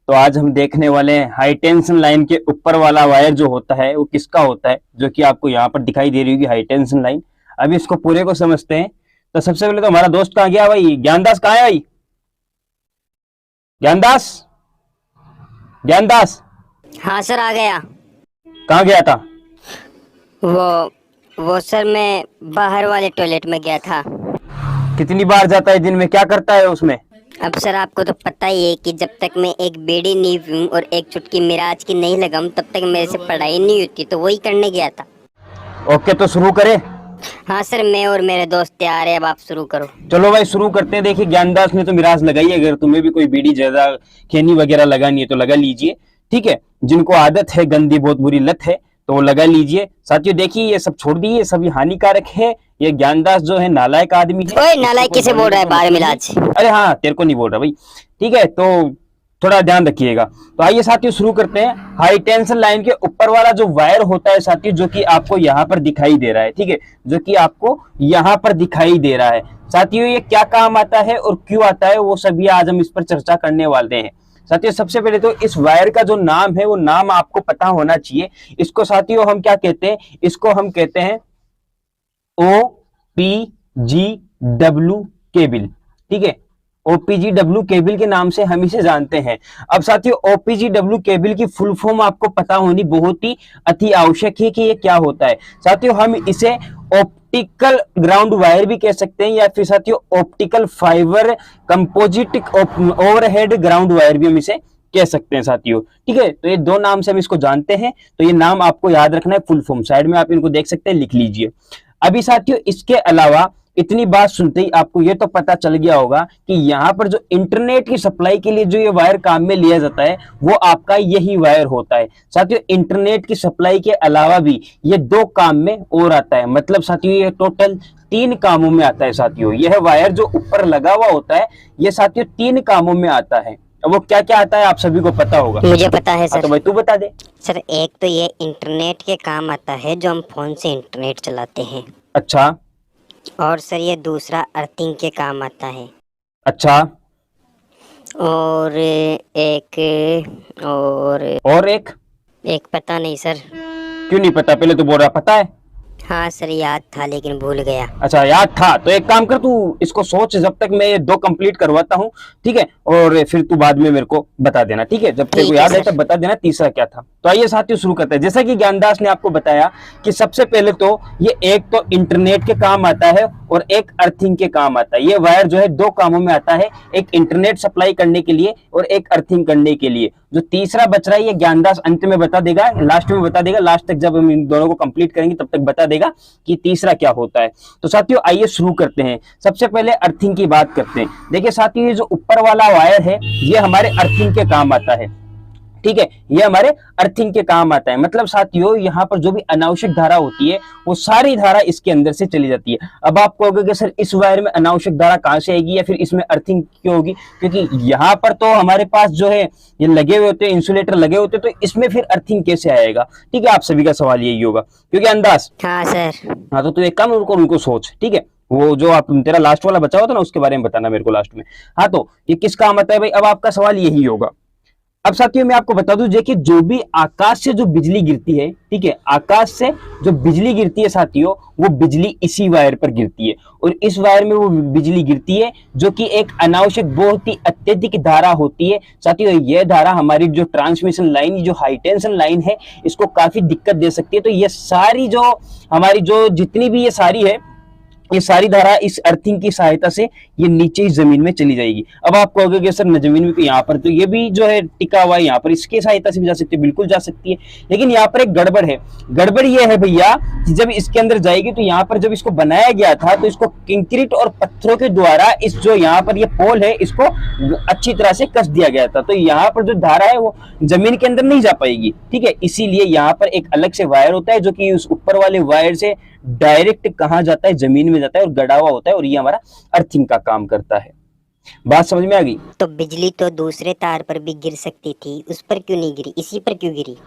तो आज हम देखने वाले हैं हाई टेंशन लाइन के ऊपर वाला वायर जो होता है वो किसका होता है, जो कि आपको यहाँ पर दिखाई दे रही होगी हाई टेंशन लाइन। अभी इसको पूरे को समझते हैं। तो सबसे पहले तो हमारा दोस्त कहाँ गया भाई? ज्ञानदास कहाँ है भाई? ज्ञानदास, ज्ञानदास हाँ सर, आ गया। कहाँ गया था? वो सर मैं बाहर वाले टॉयलेट में गया था। कितनी बार जाता है दिन में? क्या करता है उसमें? अब सर आपको तो पता ही है कि जब तक मैं एक बीड़ी नहीं पीऊं और एक चुटकी मिराज की नहीं लगाऊं तब तक मेरे से पढ़ाई नहीं होती, तो वही करने गया था। ओके, तो शुरू करें। हाँ सर, मैं और मेरे दोस्त तैयार है, अब आप शुरू करो। चलो भाई शुरू करते हैं। देखिए ज्ञानदास ने तो मिराज लगाई है, अगर तुम्हें भी कोई बीड़ी ज्यादा खैनी वगैरह लगानी है तो लगा लीजिए, ठीक है। जिनको आदत है, गंदी बहुत बुरी लत है, तो वो लगा लीजिए। साथियों देखिए ये सब छोड़ दीजिए, सभी हानिकारक है। ये ज्ञानदास जो है नालायक आदमी है। ओए नालायक किसे बोल रहा है? बाहर मिलाज। अरे हाँ, तेरे को नहीं बोल रहा भाई, ठीक है। तो थोड़ा ध्यान रखिएगा। तो आइए साथियों शुरू करते हैं। हाई टेंशन लाइन के ऊपर वाला जो वायर होता है साथियों, जो कि आपको यहाँ पर दिखाई दे रहा है, ठीक है, जो कि आपको यहाँ पर दिखाई दे रहा है साथियों, ये क्या काम आता है और क्यों आता है, वो सभी आज हम इस पर चर्चा करने वाले हैं साथियों। सबसे पहले तो इस वायर का जो नाम है वो नाम आपको पता होना चाहिए। इसको साथियों हम क्या कहते हैं? इसको हम कहते हैं OPGW केबल, ठीक है। OPGW केबल के नाम से हम इसे जानते हैं। अब साथियों OPGW केबल की फुल फॉर्म आपको पता होनी बहुत ही अति आवश्यक है कि ये क्या होता है साथियों। हम इसे ऑप्टिकल ग्राउंड वायर भी कह सकते हैं, या फिर साथियों optical fibre composite overhead ground wire भी हम इसे कह सकते हैं साथियों, ठीक है। तो ये दो नाम से हम इसको जानते हैं, तो ये नाम आपको याद रखना है। फुल फॉर्म साइड में आप इनको देख सकते हैं, लिख लीजिए। अभी साथियों इसके अलावा इतनी बात सुनते ही आपको ये तो पता चल गया होगा कि यहाँ पर जो इंटरनेट की सप्लाई के लिए जो ये वायर काम में लिया जाता है वो आपका यही वायर होता है साथियों। इंटरनेट की सप्लाई के अलावा भी ये दो काम में और आता है, मतलब साथियों ये टोटल 3 कामों में आता है साथियों। यह वायर जो ऊपर लगा हुआ होता है ये साथियों 3 कामों में आता है। अब वो क्या क्या आता है आप सभी को पता होगा। मुझे पता है सर। तो भाई तू बता दे। सर एक तो ये इंटरनेट के काम आता है, जो हम फोन से इंटरनेट चलाते हैं। अच्छा। और सर ये दूसरा अर्थिंग के काम आता है। अच्छा। और एक पता नहीं सर। क्यों नहीं पता? पहले तो बोल रहा पता है। हाँ सर याद था लेकिन भूल गया। अच्छा याद था, तो एक काम कर, तू इसको सोच जब तक मैं ये 2 कंप्लीट करवाता हूँ, ठीक है। और फिर तू बाद में मेरे को बता देना, ठीक है। जब तेरे को याद है तब बता देना तीसरा क्या था। तो आइए साथियों शुरू करते हैं। जैसा कि ज्ञानदास ने आपको बताया कि सबसे पहले तो ये एक तो इंटरनेट के काम आता है और एक अर्थिंग के काम आता है। ये वायर जो है 2 कामों में आता है, एक इंटरनेट सप्लाई करने के लिए और एक अर्थिंग करने के लिए। जो तीसरा बच रहा है ये ज्ञानदास अंत में बता देगा, लास्ट में बता देगा। लास्ट तक जब हम इन दोनों को कंप्लीट करेंगे तब तक बता देगा कि तीसरा क्या होता है। तो साथियों आइए शुरू करते हैं। सबसे पहले अर्थिंग की बात करते हैं। देखिए साथियों ये जो ऊपर वाला वायर है ये हमारे अर्थिंग के काम आता है, ठीक है। ये हमारे अर्थिंग के काम आता है, मतलब साथियों यहाँ पर जो भी अनावश्यक धारा होती है वो सारी धारा इसके अंदर से चली जाती है। अब आप कहोगे कि सर इस वायर में अनावश्यक धारा कहां से आएगी या फिर इसमें अर्थिंग क्यों होगी? क्योंकि यहाँ पर तो हमारे पास जो है ये लगे हुए होते हैं, इंसुलेटर लगे होते हैं, तो इसमें फिर अर्थिंग कैसे आएगा? ठीक है, आप सभी का सवाल यही होगा। क्योंकि अंदाज। हाँ सर। हाँ तो तू एक काम उनको सोच, ठीक है। वो जो आप तेरा लास्ट वाला बचा हुआ था ना उसके बारे में बताना मेरे को लास्ट में। हाँ तो ये किस काम आता है भाई? अब आपका सवाल यही होगा। अब साथियों मैं आपको बता दूं कि जो भी आकाश से जो बिजली गिरती है, ठीक है, आकाश से जो बिजली गिरती है साथियों वो बिजली इसी वायर पर गिरती है। और इस वायर में वो बिजली गिरती है जो कि एक अनावश्यक बहुत ही अत्यधिक धारा होती है साथियों। यह धारा हमारी जो ट्रांसमिशन लाइन, जो हाई टेंशन लाइन है, इसको काफी दिक्कत दे सकती है। तो ये सारी जो हमारी जो जितनी भी ये सारी है, ये सारी धारा इस अर्थिंग की सहायता से ये नीचे ही जमीन में चली जाएगी। अब आप कहोगे कि सर जमीन में यहाँ पर तो ये भी जो है टिका हुआ है, यहाँ पर इसके सहायता से भी जा सकती है। बिल्कुल जा सकती है, लेकिन यहाँ पर एक गड़बड़ है। गड़बड़ ये है भैया कि जब इसके अंदर जाएगी तो यहाँ पर जब इसको बनाया गया था तो इसको कंक्रीट और पत्थरों के द्वारा इस जो यहाँ पर ये पोल है इसको अच्छी तरह से कस दिया गया था। तो यहाँ पर जो धारा है वो जमीन के अंदर नहीं जा पाएगी, ठीक है। इसीलिए यहाँ पर एक अलग से वायर होता है जो कि उस ऊपर वाले वायर से डायरेक्ट कहां जाता है? जमीन में जाता है और गड़ा हुआ होता है, और ये हमारा अर्थिंग का काम करता है। बात समझ में आ गई? तो बिजली तो दूसरे तार पर भी गिर सकती थी, उस पर क्यों नहीं गिरी, इसी पर क्यों गिरी?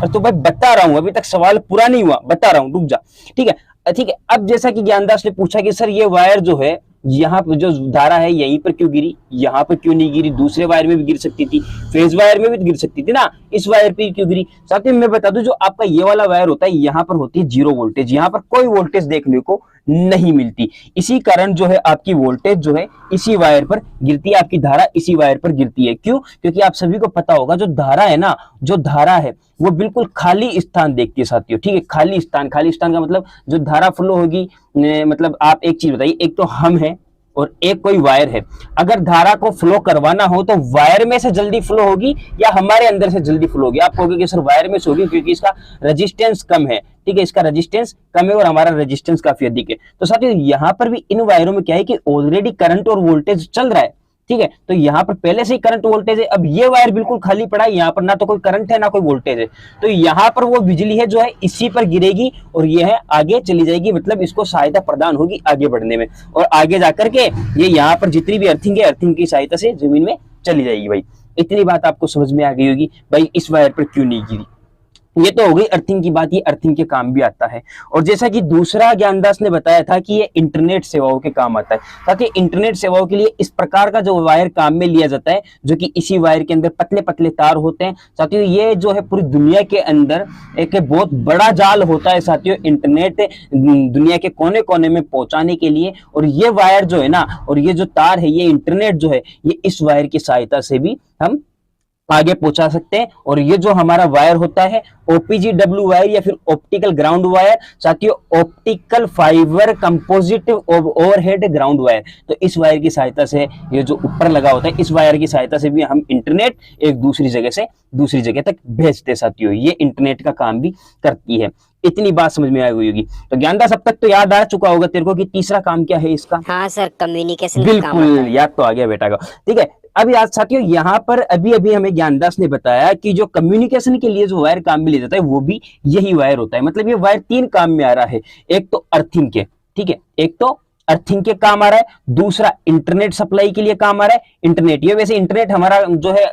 और तो भाई बता रहा हूं, अभी तक सवाल पूरा नहीं हुआ, बता रहा हूं, रुक जा, ठीक है। ठीक है, अब जैसा कि ज्ञानदास ने पूछा कि सर ये वायर जो है यहाँ पर जो धारा है यहीं पर क्यों गिरी, यहाँ पर क्यों नहीं गिरी, दूसरे वायर में भी गिर सकती थी, फेज वायर में भी गिर सकती थी ना, इस वायर पे क्यों गिरी। साथ ही मैं बता दूं जो आपका ये वाला वायर होता है यहाँ पर होती है जीरो वोल्टेज, यहाँ पर कोई वोल्टेज देखने को नहीं मिलती, इसी कारण जो है आपकी वोल्टेज जो है इसी वायर पर गिरती है, आपकी धारा इसी वायर पर गिरती है। क्यों? क्योंकि आप सभी को पता होगा जो धारा है ना, जो धारा है वो बिल्कुल खाली स्थान देखती है साथियों, ठीक है, खाली स्थान, खाली स्थान का मतलब जो धारा फ्लो होगी, मतलब आप एक चीज बताइए, एक तो हम है और एक कोई वायर है, अगर धारा को फ्लो करवाना हो तो वायर में से जल्दी फ्लो होगी या हमारे अंदर से जल्दी फ्लो होगी। आप कहोगे कि सर वायर में से होगी क्योंकि इसका रेजिस्टेंस कम है, ठीक है, इसका रेजिस्टेंस कम है और हमारा रेजिस्टेंस काफी अधिक है। तो साथियों यहाँ पर भी इन वायरों में क्या है कि ऑलरेडी करंट और वोल्टेज चल रहा है, ठीक है, तो यहाँ पर पहले से ही करंट वोल्टेज है। अब ये वायर बिल्कुल खाली पड़ा है, यहाँ पर ना तो कोई करंट है ना कोई वोल्टेज है, तो यहाँ पर वो बिजली है जो है इसी पर गिरेगी और ये है आगे चली जाएगी, मतलब इसको सहायता प्रदान होगी आगे बढ़ने में, और आगे जाकर के ये यहाँ पर जितनी भी अर्थिंग है, अर्थिंग की सहायता से जमीन में चली जाएगी। भाई इतनी बात आपको समझ में आ गई होगी भाई इस वायर पर क्यों नहीं गिरी। ये तो हो गई अर्थिंग की बात, ये अर्थिंग के काम भी आता है। और जैसा कि दूसरा ज्ञानदास ने बताया था कि ये इंटरनेट सेवाओं के काम आता है, ताकि इंटरनेट सेवाओं के लिए इस प्रकार का जो वायर काम में लिया जाता है, जो कि इसी वायर के अंदर पतले पतले तार होते हैं साथियों। ये जो है पूरी दुनिया के अंदर एक बहुत बड़ा जाल होता है साथियों, इंटरनेट दुनिया के कोने कोने में पहुंचाने के लिए। और ये वायर जो है ना, और ये जो तार है, ये इंटरनेट जो है, ये इस वायर की सहायता से भी हम आगे पहुंचा सकते हैं। और ये जो हमारा वायर होता है OPGW वायर या फिर ऑप्टिकल ग्राउंड वायर साथियों, optical fibre composite overhead ground wire, तो इस वायर की सहायता से, ये जो ऊपर लगा होता है, इस वायर की सहायता से भी हम इंटरनेट एक दूसरी जगह से दूसरी जगह तक भेजते हैं साथियों। ये इंटरनेट का काम भी करती है। इतनी बात समझ में आई हुई होगी। तो ज्ञानदास अब तक तो याद आ चुका होगा तेरे को कि तीसरा काम क्या है इसका। हाँ सर, कम्युनिकेशन का काम आता बिल्कुल है। याद तो आ गया बेटा का, ठीक है। अभी आज साथियों यहाँ पर अभी अभी हमें ज्ञानदास ने बताया कि जो कम्युनिकेशन के लिए जो वायर काम में लिया जाता है वो भी यही वायर होता है। मतलब ये वायर तीन काम में आ रहा है, एक तो अर्थिंग के, ठीक है, एक तो अर्थिंग के काम आ रहा है, दूसरा इंटरनेट सप्लाई के लिए काम आ रहा है। इंटरनेट, ये वैसे इंटरनेट हमारा जो है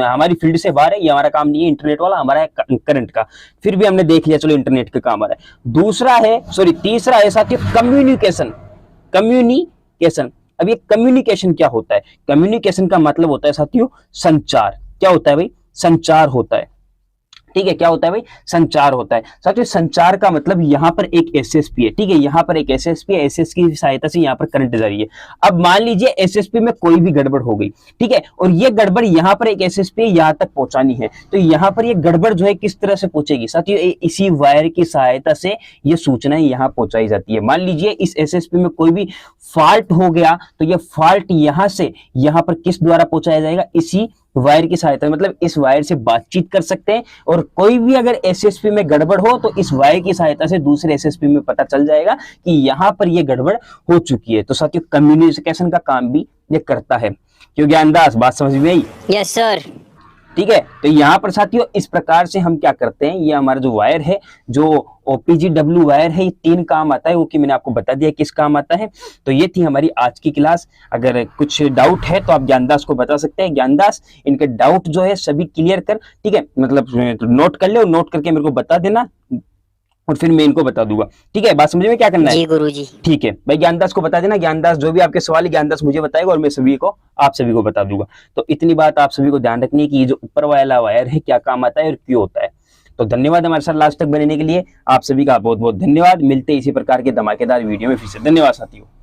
हमारी फील्ड से बाहर है, ये हमारा काम नहीं है, इंटरनेट वाला हमारा है करंट का, फिर भी हमने देख लिया, चलो इंटरनेट का काम आ रहा है। दूसरा है, सॉरी तीसरा है साथियों कम्युनिकेशन, कम्युनिकेशन। अब ये कम्युनिकेशन क्या होता है? कम्युनिकेशन का मतलब होता है साथियों संचार। क्या होता है भाई? संचार होता है, ठीक है, क्या होता है भाई? संचार होता है साथियों। संचार का मतलब यहाँ पर एक एसएसपी है, ठीक है, यहाँ पर एक एसएसपी है, एसएस की सहायता से यहाँ पर करंट जारी है। अब मान लीजिए एसएसपी में कोई भी गड़बड़ हो गई, ठीक है, और ये गड़बड़ यहाँ पर एक एसएसपी यहाँ तक पहुंचानी है, तो यहाँ पर ये गड़बड़ जो है किस तरह से पहुंचेगी साथियों? इसी वायर की सहायता से ये सूचनाएं यहाँ पहुंचाई जाती है। मान लीजिए इस एसएसपी में कोई भी फॉल्ट हो गया, तो ये फॉल्ट यहाँ से यहाँ पर किस द्वारा पहुंचाया जाएगा? इसी वायर की सहायता, मतलब इस वायर से बातचीत कर सकते हैं। और कोई भी अगर एसएसपी में गड़बड़ हो तो इस वायर की सहायता से दूसरे एसएसपी में पता चल जाएगा कि यहाँ पर ये गड़बड़ हो चुकी है। तो साथियों कम्युनिकेशन का काम भी ये करता है। क्यों ज्ञानदास, बात समझ में आई? Yes sir. ठीक है, तो यहाँ पर साथियों इस प्रकार से हम क्या करते हैं, ये हमारा जो वायर है, जो OPGW वायर है, ये तीन काम आता है, वो कि मैंने आपको बता दिया किस काम आता है। तो ये थी हमारी आज की क्लास। अगर कुछ डाउट है तो आप ज्ञानदास को बता सकते हैं। ज्ञानदास इनके डाउट जो है सभी क्लियर कर, ठीक है, मतलब नोट कर ले और नोट करके मेरे को बता देना और फिर मैं इनको बता दूंगा। ठीक है, बात समझ में क्या करना है? जी गुरुजी। ठीक है भाई, ज्ञानदास को बता देना। ज्ञानदास जो भी आपके सवाल है ज्ञानदास मुझे बताएगा और मैं सभी को, आप सभी को बता दूंगा। तो इतनी बात आप सभी को ध्यान रखनी है कि ये जो ऊपर वाला वायर है क्या काम आता है और क्यों होता है। तो धन्यवाद हमारे साथ लास्ट तक बनने के लिए। आप सभी का बहुत बहुत धन्यवाद। मिलते हैं इसी प्रकार के धमाकेदार वीडियो में फिर से। धन्यवाद साथियों।